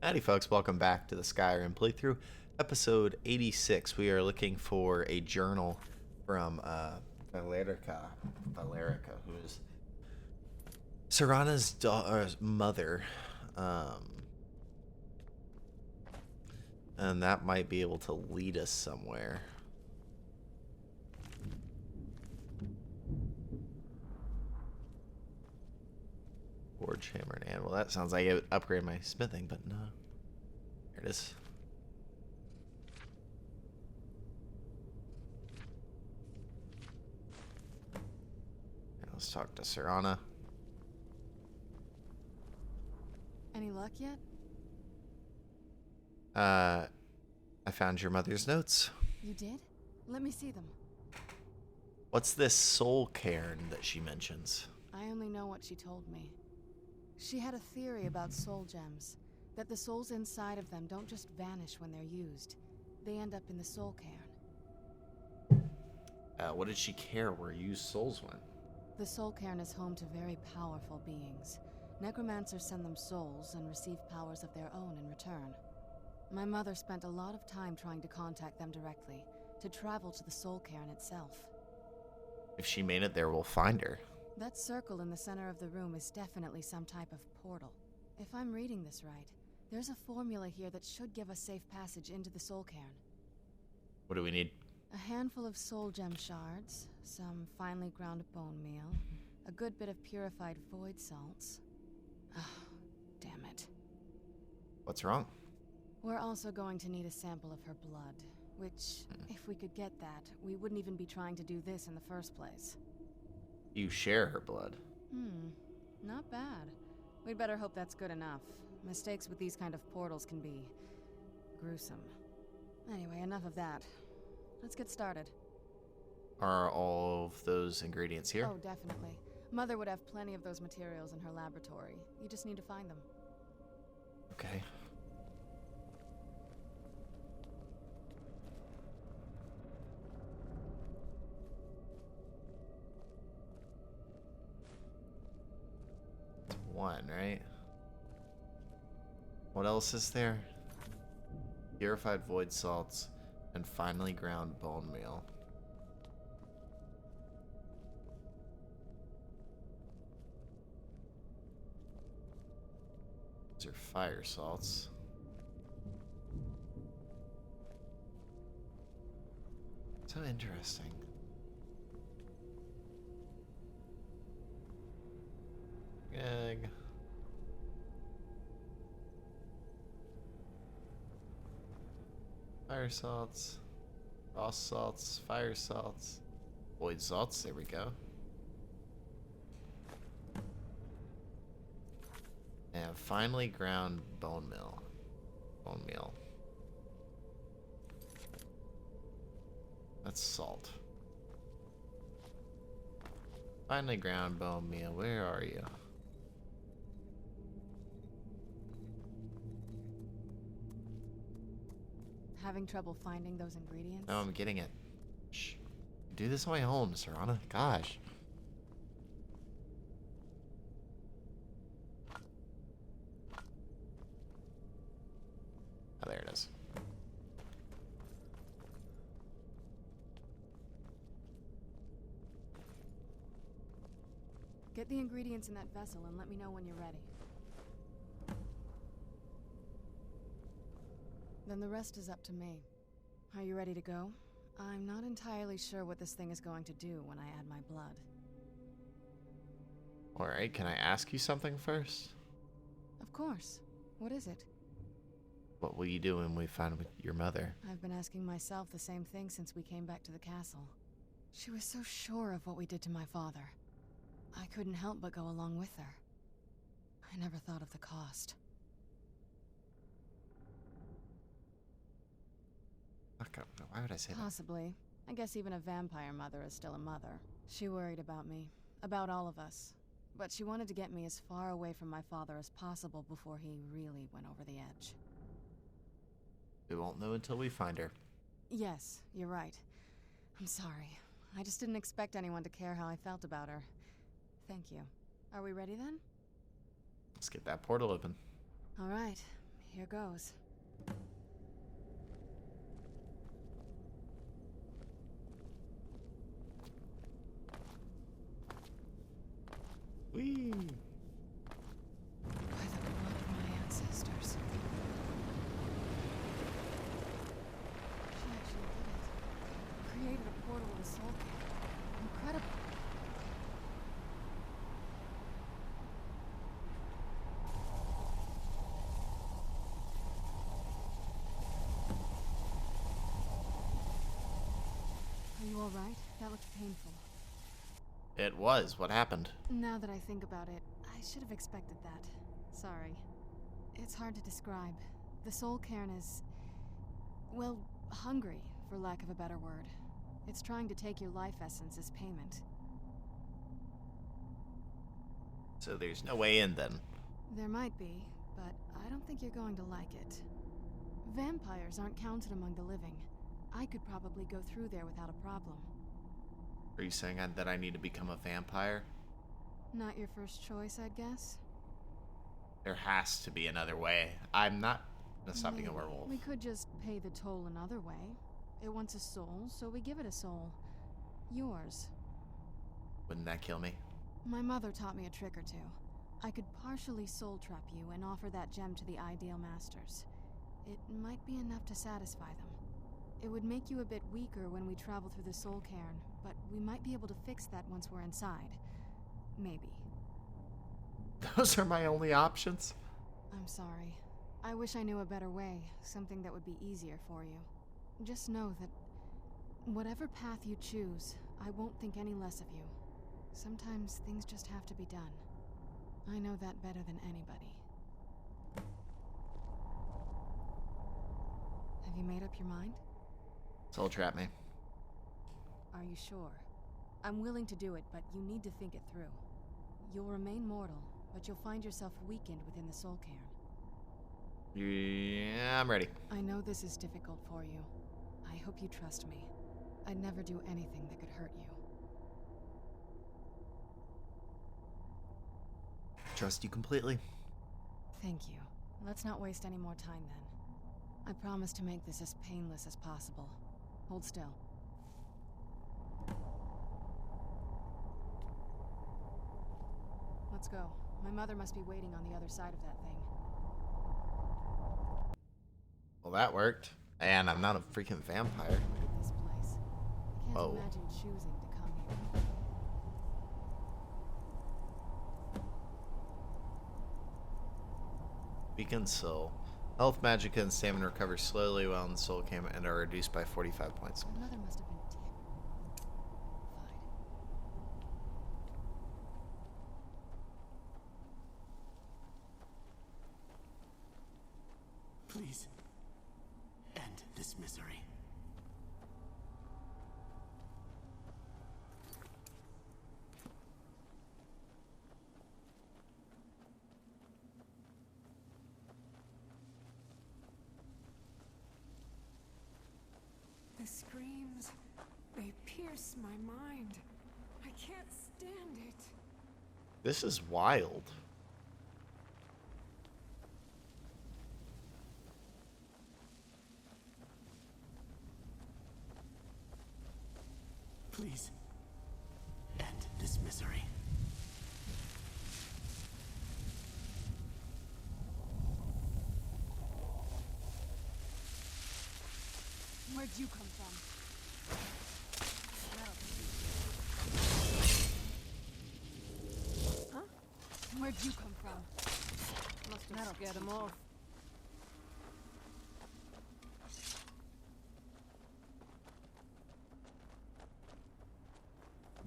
Howdy folks, welcome back to the Skyrim playthrough, episode 86. We are looking for a journal from Valerica, who is Serana's mother. And that might be able to lead us somewhere. Forge, hammer, and anvil. That sounds like it would upgrade my smithing, but no. Here it is. Let's talk to Serana. Any luck yet? I found your mother's notes. You did? Let me see them. What's this soul cairn that she mentions? I only know what she told me. She had a theory about soul gems, that the souls inside of them don't just vanish when they're used. They end up in the soul cairn. What did she care where used souls went? The soul cairn is home to very powerful beings. Necromancers send them souls and receive powers of their own in return. My mother spent a lot of time trying to contact them directly, to travel to the soul cairn itself. If she made it there, we'll find her. That circle in the center of the room is definitely some type of portal. If I'm reading this right, there's a formula here that should give us safe passage into the soul cairn. What do we need? A handful of soul gem shards, some finely ground bone meal, a good bit of purified void salts. Oh, damn it. What's wrong? We're also going to need a sample of her blood, which, if we could get that, we wouldn't even be trying to do this in the first place. You share her blood. Not bad. We'd better hope that's good enough. Mistakes with these kind of portals can be gruesome. Anyway, enough of that. Let's get started. Are all of those ingredients here? Oh, definitely. Mother would have plenty of those materials in her laboratory. You just need to find them. Okay. It's one, right? What else is there? Purified void salts and finely ground bone meal. These are fire salts. So interesting. Egg. Fire salts. Frost salts. Fire salts. Void salts. There we go. And finely ground bone meal. Bone meal. That's salt. Finely ground bone meal. Where are you? Having trouble finding those ingredients? No, I'm getting it. Shh. Do this on my own, Serana. Gosh. Oh, there it is. Get the ingredients in that vessel and let me know when you're ready. Then the rest is up to me. Are you ready to go? I'm not entirely sure what this thing is going to do when I add my blood. Alright, can I ask you something first? Of course. What is it? What will you do when we find your mother? I've been asking myself the same thing since we came back to the castle. She was so sure of what we did to my father. I couldn't help but go along with her. I never thought of the cost. Why would I say that? Possibly. I guess even a vampire mother is still a mother. She worried about me. About all of us. But she wanted to get me as far away from my father as possible before he really went over the edge. We won't know until we find her. Yes, you're right. I'm sorry. I just didn't expect anyone to care how I felt about her. Thank you. Are we ready then? Let's get that portal open. All right. here goes. Whee! By the blood of my ancestors. She actually did it. Created a portal to the soul cave. Incredible. Are you all right? That looked painful. It was. What happened? Now that I think about it, I should have expected that. Sorry. It's hard to describe. The soul Cairn is, well, hungry, for lack of a better word. It's trying to take your life essence as payment. So there's no way in then. There might be, but I don't think you're going to like it. Vampires aren't counted among the living. I could probably go through there without a problem. Are you saying that I need to become a vampire? Not your first choice, I'd guess? There has to be another way. I'm not gonna stop being a Maybe. werewolf. We could just pay the toll another way. It wants a soul, so we give it a soul. Yours. Wouldn't that kill me? My mother taught me a trick or two. I could partially soul trap you and offer that gem to the ideal masters. It might be enough to satisfy them. It would make you a bit weaker when we travel through the soul cairn, but we might be able to fix that once we're inside. Maybe. Those are my only options? I'm sorry. I wish I knew a better way, something that would be easier for you. Just know that whatever path you choose, I won't think any less of you. Sometimes things just have to be done. I know that better than anybody. Have you made up your mind? Soul trap me. Are you sure? I'm willing to do it, but you need to think it through. You'll remain mortal, but you'll find yourself weakened within the soul cairn. Yeah, I'm ready. I know this is difficult for you. I hope you trust me. I'd never do anything that could hurt you. Trust you completely. Thank you. Let's not waste any more time then. I promise to make this as painless as possible. Hold still. Let's go. My mother must be waiting on the other side of that thing. Well, that worked. And I'm not a freaking vampire. Look at this place. I can't Oh. imagine choosing to come here. Weakened soul. Health, magic, and stamina recover slowly while in the soul camp and are reduced by 45 points. My mother must have been terrified. Please, end this misery. The screams, they pierce my mind. I can't stand it. This is wild. Please, end this misery. Where'd you come from? Huh? Where'd you come from? Must have scared them off.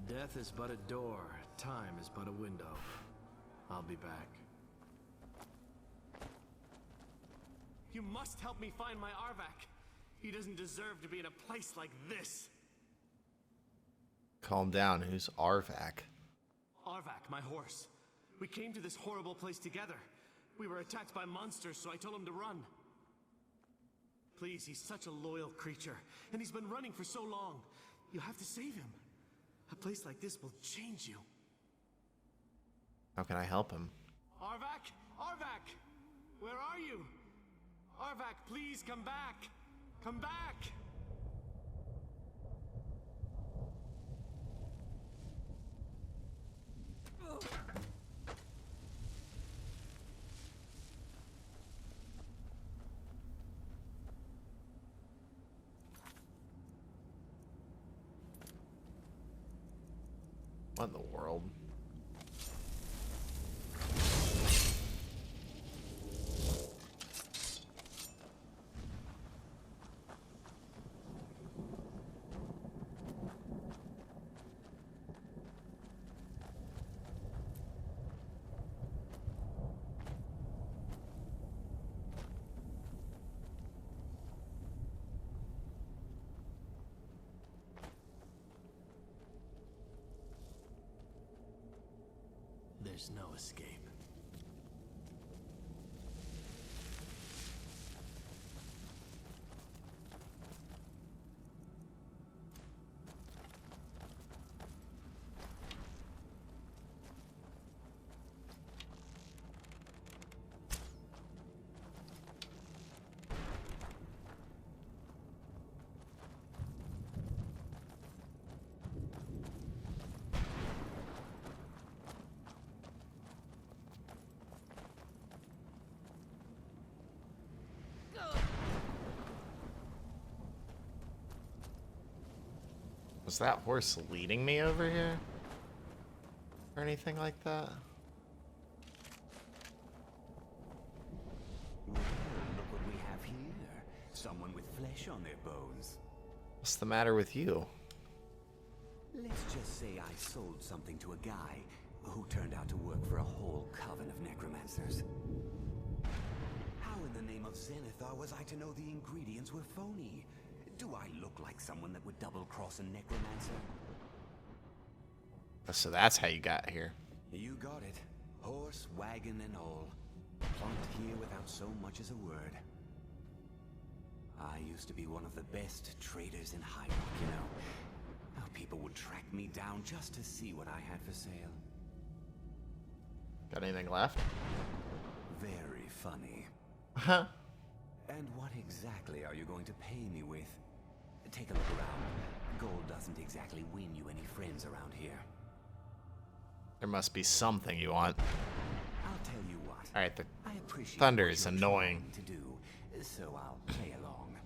Death is but a door, time is but a window. I'll be back. You must help me find my Arvak. He doesn't deserve to be in a place like this. Calm down. Who's Arvak? Arvak, my horse. We came to this horrible place together. We were attacked by monsters, so I told him to run. Please, he's such a loyal creature, and he's been running for so long. You have to save him. A place like this will change you. How can I help him? Arvak? Arvak! Where are you? Arvak, please come back! Come back! What in the world? There's no escape. Was that horse leading me over here? Or anything like that? Well, look what we have here. Someone with flesh on their bones. What's the matter with you? Let's just say I sold something to a guy who turned out to work for a whole coven of necromancers. How in the name of Zenithar was I to know the ingredients were phony? Do I look like someone that would double-cross a necromancer? So that's how you got here. You got it. Horse, wagon, and all. Plunked here without so much as a word. I used to be one of the best traders in High Rock, you know. How people would track me down just to see what I had for sale. Got anything left? Very funny. Huh? And what exactly are you going to pay me with? Take a look around. Gold doesn't exactly win you any friends around here. There must be something you want. I'll tell you what. Alright, the I appreciate thunder what is you're annoying. trying to do, so I'll play along.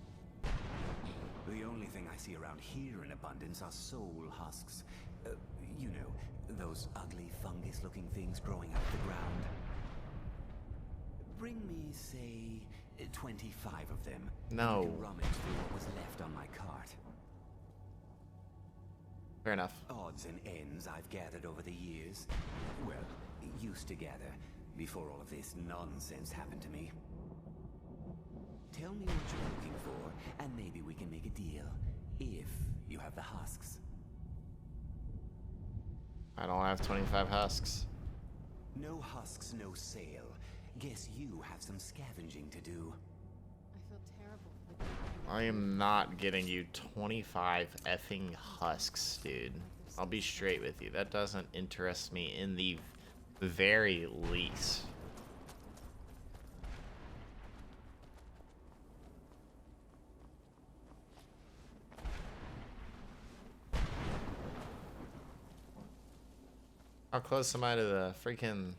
The only thing I see around here in abundance are soul husks. You know, those ugly fungus-looking things growing out the ground. Bring me, say, 25 of them. No. I can rummage through what was left on my cart. Fair enough. Odds and ends I've gathered over the years. Well, used to gather before all of this nonsense happened to me. Tell me what you're looking for, and maybe we can make a deal. If you have the husks. I don't have 25 husks. No husks, no sale. Guess you have some scavenging to do. I feel terrible for the I am not getting you 25 effing husks, dude. I'll be straight with you. That doesn't interest me in the very least. How close am I to the freaking...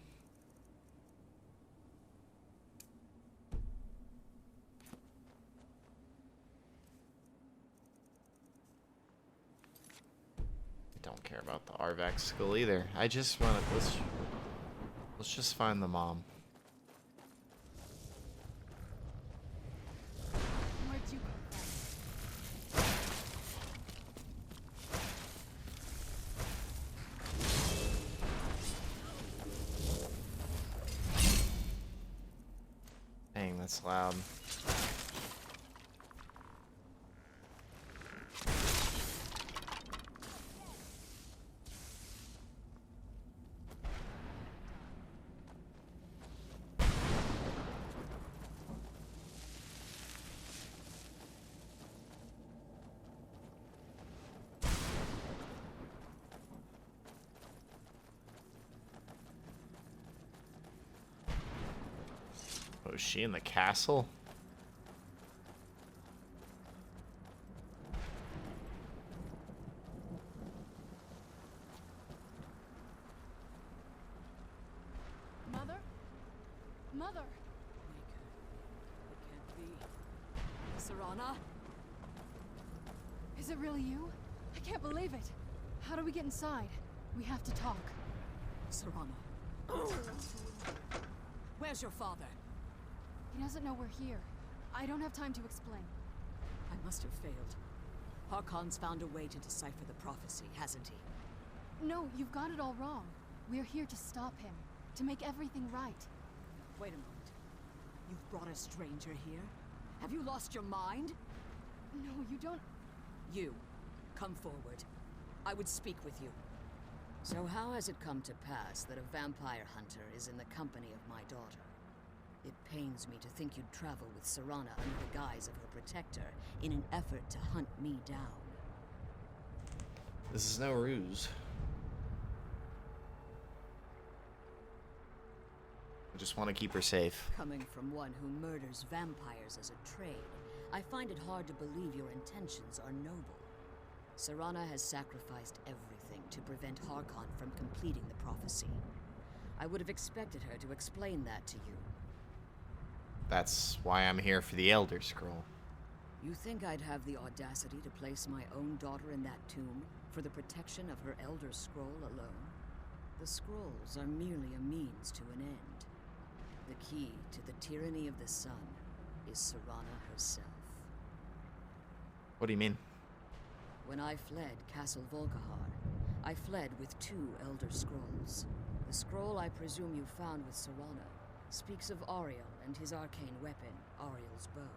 Don't care about the Arvac school either. I just want to... Let's just find the mom. Where'd you come from? Dang, that's loud. Oh, is she in the castle? Serana? Is it really you? I can't believe it. How do we get inside? We have to talk. Serana. Where's your father? He doesn't know we're here. I don't have time to explain. I must have failed. Harkon's found a way to decipher the prophecy, hasn't he? No, you've got it all wrong. We're here to stop him. To make everything right. Wait a moment. You've brought a stranger here? Have you lost your mind? No, you don't... You, come forward. I would speak with you. So how has it come to pass that a vampire hunter is in the company of my daughter? It pains me to think you'd travel with Serana under the guise of her protector in an effort to hunt me down. This is no ruse. I just want to keep her safe. Coming from one who murders vampires as a trade, I find it hard to believe your intentions are noble. Serana has sacrificed everything to prevent Harkon from completing the prophecy. I would have expected her to explain that to you. That's why I'm here for the Elder Scroll. You think I'd have the audacity to place my own daughter in that tomb for the protection of her Elder Scroll alone? The scrolls are merely a means to an end. The key to the tyranny of the sun is Serana herself. What do you mean? When I fled Castle Volkihar, I fled with 2 Elder Scrolls. The scroll I presume you found with Serana speaks of Ariel and his arcane weapon, Ariel's bow.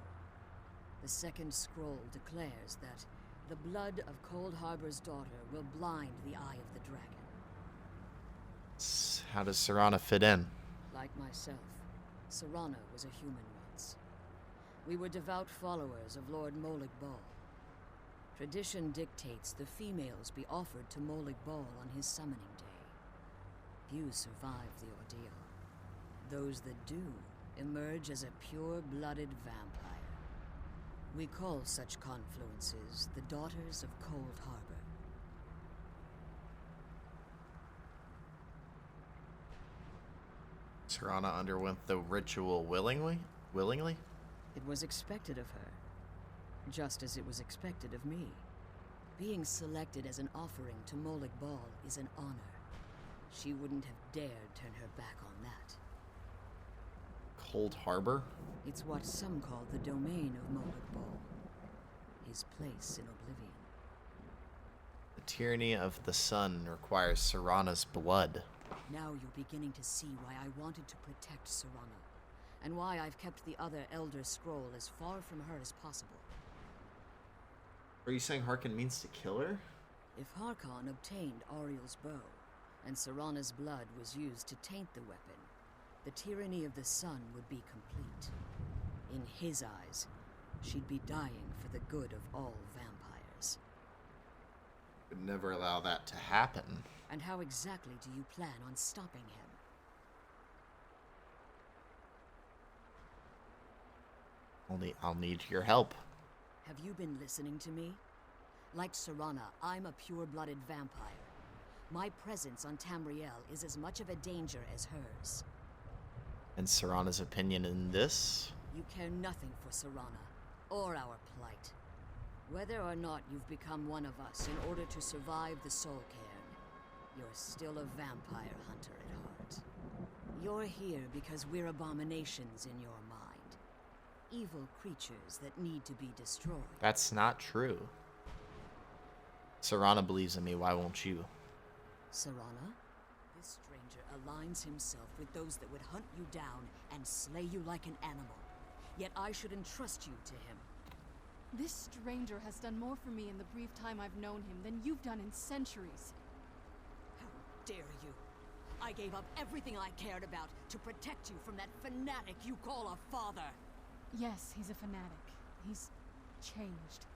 The second scroll declares that the blood of Cold Harbor's daughter will blind the eye of the dragon. How does Serana fit in? Like myself, Serana was a human once. We were devout followers of Lord Molig Bal. Tradition dictates the females be offered to Molig Bal on his summoning day. Few survive the ordeal. Those that do emerge as a pure-blooded vampire. We call such confluences the Daughters of Cold Harbor. Serana underwent the ritual willingly? It was expected of her, just as it was expected of me. Being selected as an offering to Molig Bal is an honor. She wouldn't have dared turn her back on that. Cold Harbor? It's what some call the domain of Molig Bal. His place in oblivion. The tyranny of the sun requires Serana's blood. Now you're beginning to see why I wanted to protect Serana, and why I've kept the other Elder Scroll as far from her as possible. Are you saying Harkon means to kill her? If Harkon obtained Ariel's bow, and Serana's blood was used to taint the weapon, the tyranny of the sun would be complete. In his eyes, she'd be dying for the good of all vampires. Would never allow that to happen. And how exactly do you plan on stopping him? I'll need your help. Have you been listening to me? Like Serana, I'm a pure-blooded vampire. My presence on Tamriel is as much of a danger as hers. And Serana's opinion in this? You care nothing for Serana, or our plight. Whether or not you've become one of us in order to survive the Soul Cairn, you're still a vampire hunter at heart. You're here because we're abominations in your mind. Evil creatures that need to be destroyed. That's not true. Serana believes in me, why won't you? Serana? This stranger aligns himself with those that would hunt you down and slay you like an animal. Yet I should entrust you to him. This stranger has done more for me in the brief time I've known him than you've done in centuries. How dare you? I gave up everything I cared about to protect you from that fanatic you call a father. Yes, he's a fanatic. He's changed.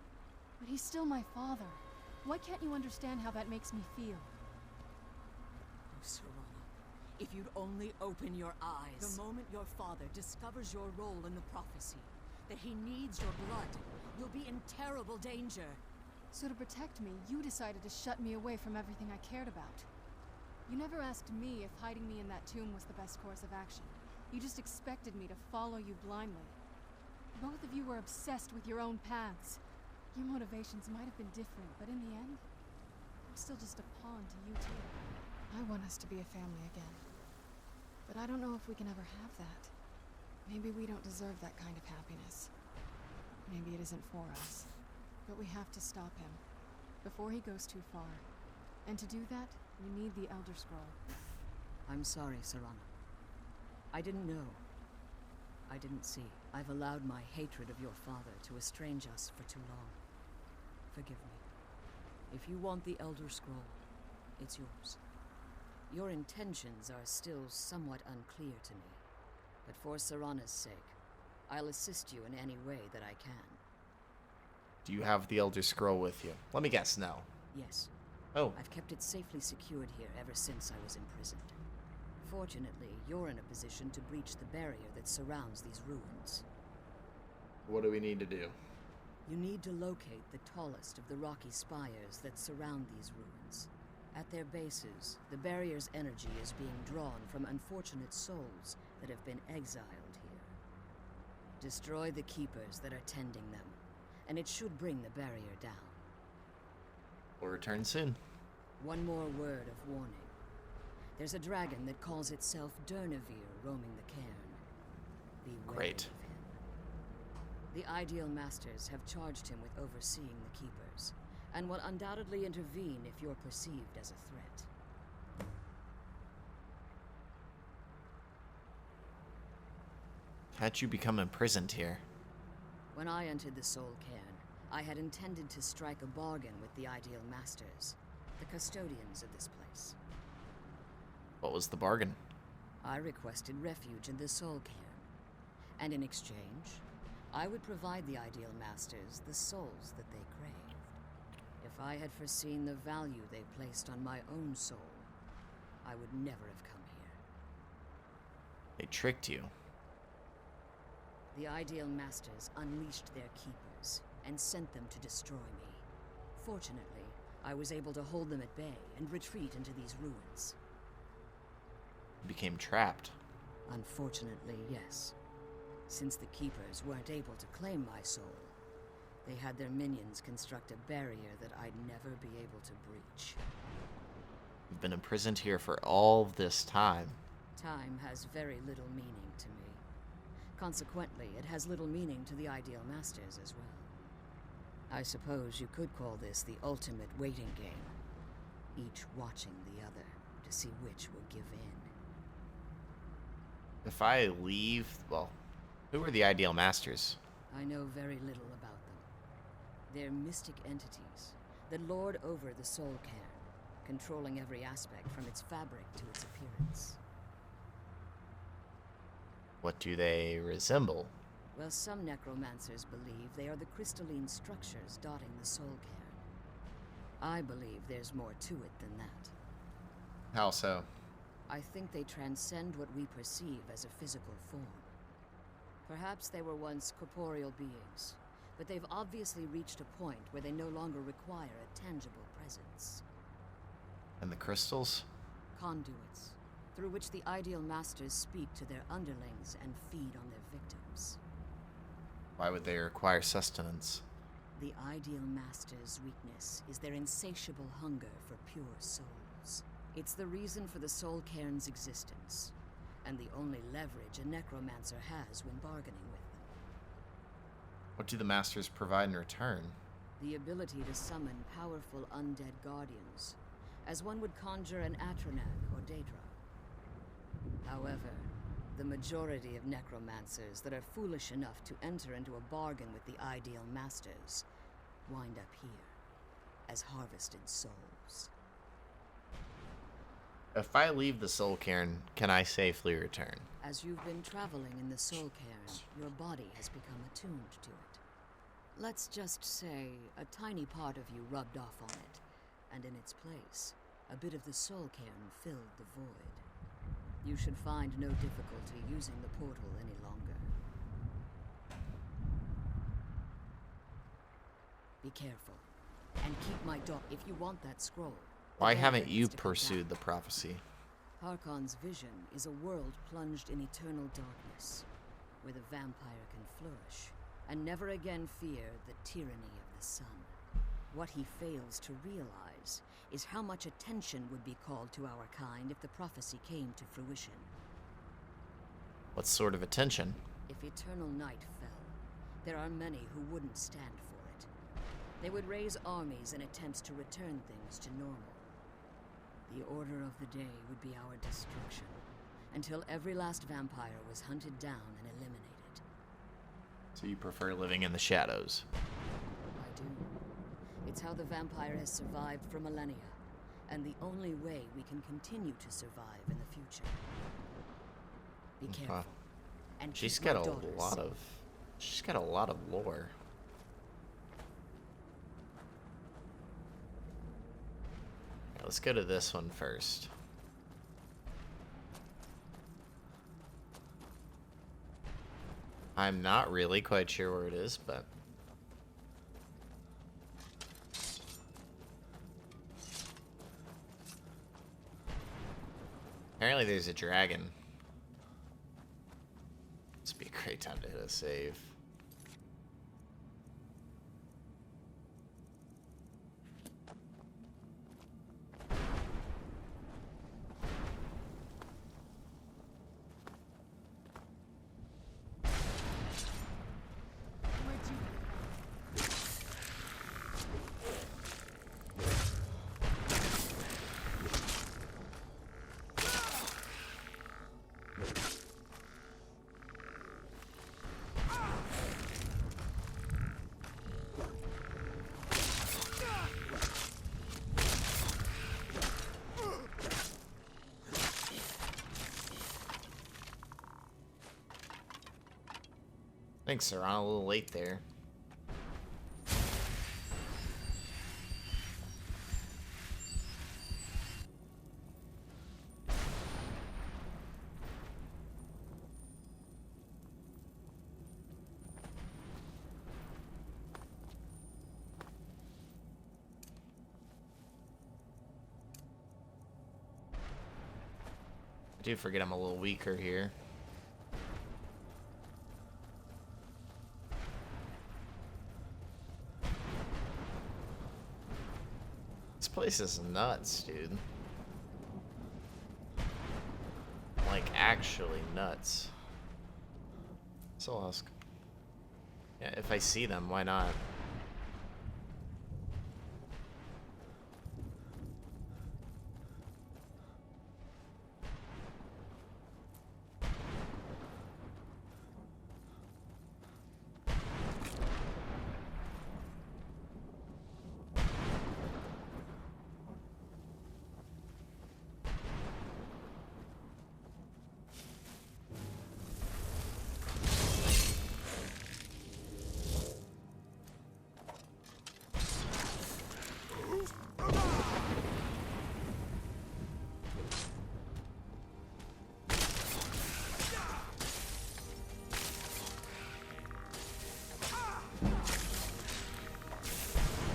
But he's still my father. Why can't you understand how that makes me feel? Oh, Serana, if you'd only open your eyes. The moment your father discovers your role in the prophecy, that he needs your blood, you'll be in terrible danger. So to protect me, you decided to shut me away from everything I cared about. You never asked me if hiding me in that tomb was the best course of action. You just expected me to follow you blindly. Both of you were obsessed with your own paths. Your motivations might have been different, but in the end, I'm still just a pawn to you two. I want us to be a family again. But I don't know if we can ever have that. Maybe we don't deserve that kind of happiness. Maybe it isn't for us. But we have to stop him before he goes too far. And to do that, we need the Elder Scroll. I'm sorry, Serana. I didn't know. I didn't see. I've allowed my hatred of your father to estrange us for too long. Forgive me. If you want the Elder Scroll, it's yours. Your intentions are still somewhat unclear to me, but for Serana's sake, I'll assist you in any way that I can. Do you have the Elder Scroll with you? Let me guess, no. Yes. Oh. I've kept it safely secured here ever since I was imprisoned. Fortunately, you're in a position to breach the barrier that surrounds these ruins. What do we need to do? You need to locate the tallest of the rocky spires that surround these ruins. At their bases, the barrier's energy is being drawn from unfortunate souls that have been exiled here. Destroy the keepers that are tending them, and it should bring the barrier down. We'll return soon. One more word of warning. There's a dragon that calls itself Durnevere roaming the Cairn. Be wary Great. of him. The Ideal Masters have charged him with overseeing the keepers, and will undoubtedly intervene if you're perceived as a threat. How'd you become imprisoned here? When I entered the Soul Cairn, I had intended to strike a bargain with the Ideal Masters, the custodians of this place. What was the bargain? I requested refuge in the Soul Cairn, and in exchange, I would provide the Ideal Masters the souls that they craved. If I had foreseen the value they placed on my own soul, I would never have come here. They tricked you. The Ideal Masters unleashed their keepers and sent them to destroy me. Fortunately, I was able to hold them at bay and retreat into these ruins. You became trapped. Unfortunately, yes. Since the keepers weren't able to claim my soul, they had their minions construct a barrier that I'd never be able to breach. You've been imprisoned here for all of this time. Time has very little meaning to me. Consequently, it has little meaning to the Ideal Masters as well. I suppose you could call this the ultimate waiting game, each watching the other to see which will give in. If I leave, well, who are the Ideal Masters? I know very little about them. They're mystic entities that lord over the Soul Cairn, controlling every aspect from its fabric to its appearance. What do they resemble? Well, some necromancers believe they are the crystalline structures dotting the Soul Cairn. I believe there's more to it than that. How so? I think they transcend what we perceive as a physical form. Perhaps they were once corporeal beings, but they've obviously reached a point where they no longer require a tangible presence. And the crystals? Conduits, through which the Ideal Masters speak to their underlings and feed on their victims. Why would they require sustenance? The Ideal Masters' weakness is their insatiable hunger for pure souls. It's the reason for the Soul Cairn's existence, and the only leverage a necromancer has when bargaining with them. What do the Masters provide in return? The ability to summon powerful undead guardians, as one would conjure an Atronan or Daedra. However, the majority of necromancers that are foolish enough to enter into a bargain with the Ideal Masters wind up here, as harvested souls. If I leave the Soul Cairn, can I safely return? As you've been traveling in the Soul Cairn, your body has become attuned to it. Let's just say a tiny part of you rubbed off on it, and in its place, a bit of the Soul Cairn filled the void. You should find no difficulty using the portal any longer. Be careful, and keep my dog if you want that scroll. Why the haven't barrier you needs to come pursued the down. prophecy? Harkon's vision is a world plunged in eternal darkness, where the vampire can flourish, and never again fear the tyranny of the sun. What he fails to realize is how much attention would be called to our kind if the prophecy came to fruition. What sort of attention? If eternal night fell, there are many who wouldn't stand for it. They would raise armies in attempts to return things to normal. The order of the day would be our destruction, until every last vampire was hunted down and eliminated. So you prefer living in the shadows? I do. It's how the vampire has survived for millennia, and the only way we can continue to survive in the future. Be careful. And She's keep my got a daughters lot safe. of she's got a lot of lore. Yeah, let's go to this one first. I'm not really quite sure where it is, but apparently there's a dragon. This would be a great time to hit a save. Thanks, sir. I'm a little late there. I do forget I'm a little weaker here. This place is nuts, dude. Like, actually nuts. So I'll ask. Yeah, if I see them, why not?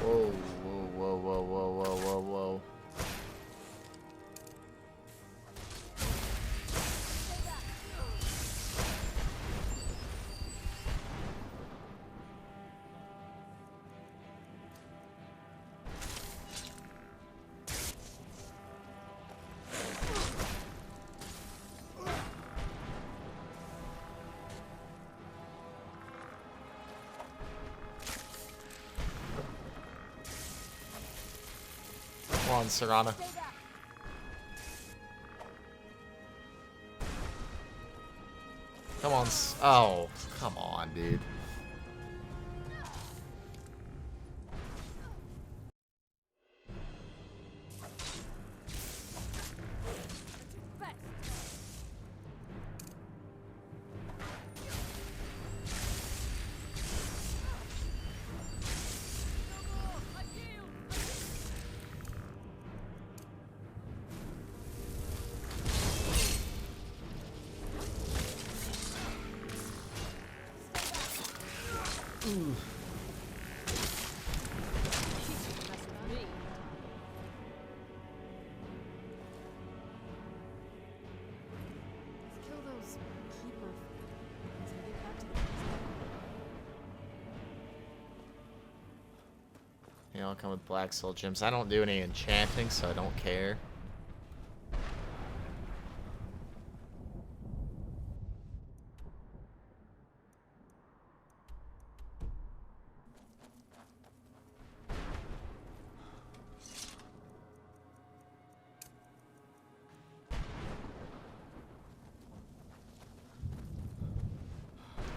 Whoa, whoa, whoa, whoa, whoa, whoa, whoa, whoa. Come on, Serana. Come on. Oh, come on, dude. Let's kill those keeper things and get back to the They all come with black soul gems. I don't do any enchanting, so I don't care.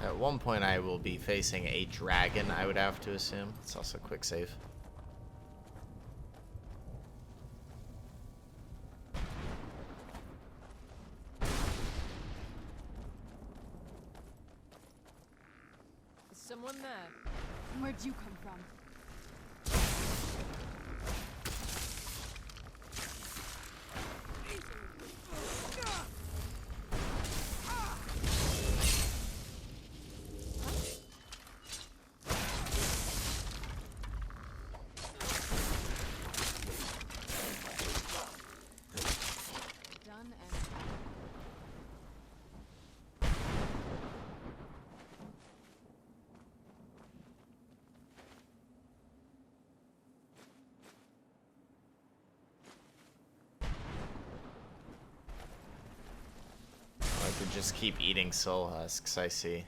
At one point, I will be facing a dragon, I would have to assume. It's also quick save. Is someone there? Where'd you come from? Done and I could just keep eating soul husks, I see.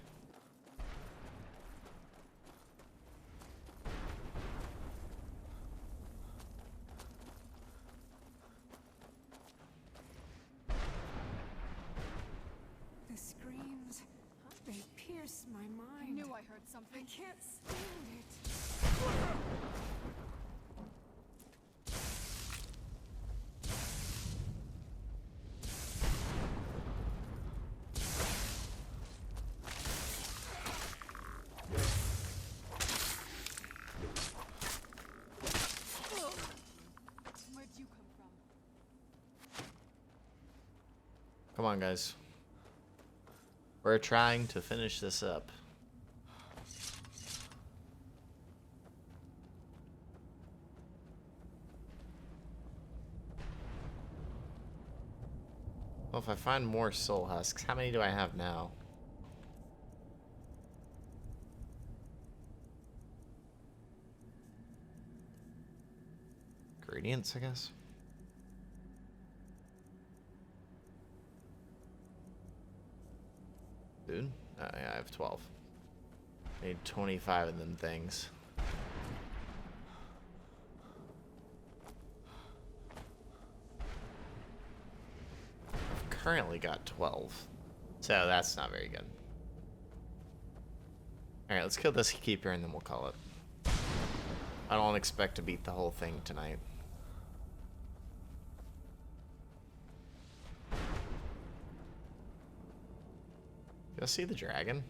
The screams, they pierce my I mind. knew I heard I something. can't stand it. Where'd you come from? Come on, guys. We're trying to finish this up. Well, if I find more soul husks, how many do I have now? Ingredients, I guess. Dude, yeah, I have 12. I need 25 of them things. I've currently got 12, so that's not very good. Alright, let's kill this keeper and then we'll call it. I don't expect to beat the whole thing tonight. You see the dragon?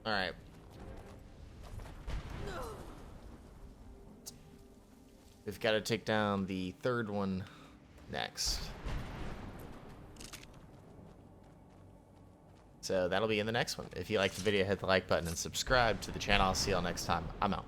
Alright. We've got to take down the third one next. So that'll be in the next one. If you liked the video, hit the like button and subscribe to the channel. I'll see y'all next time. I'm out.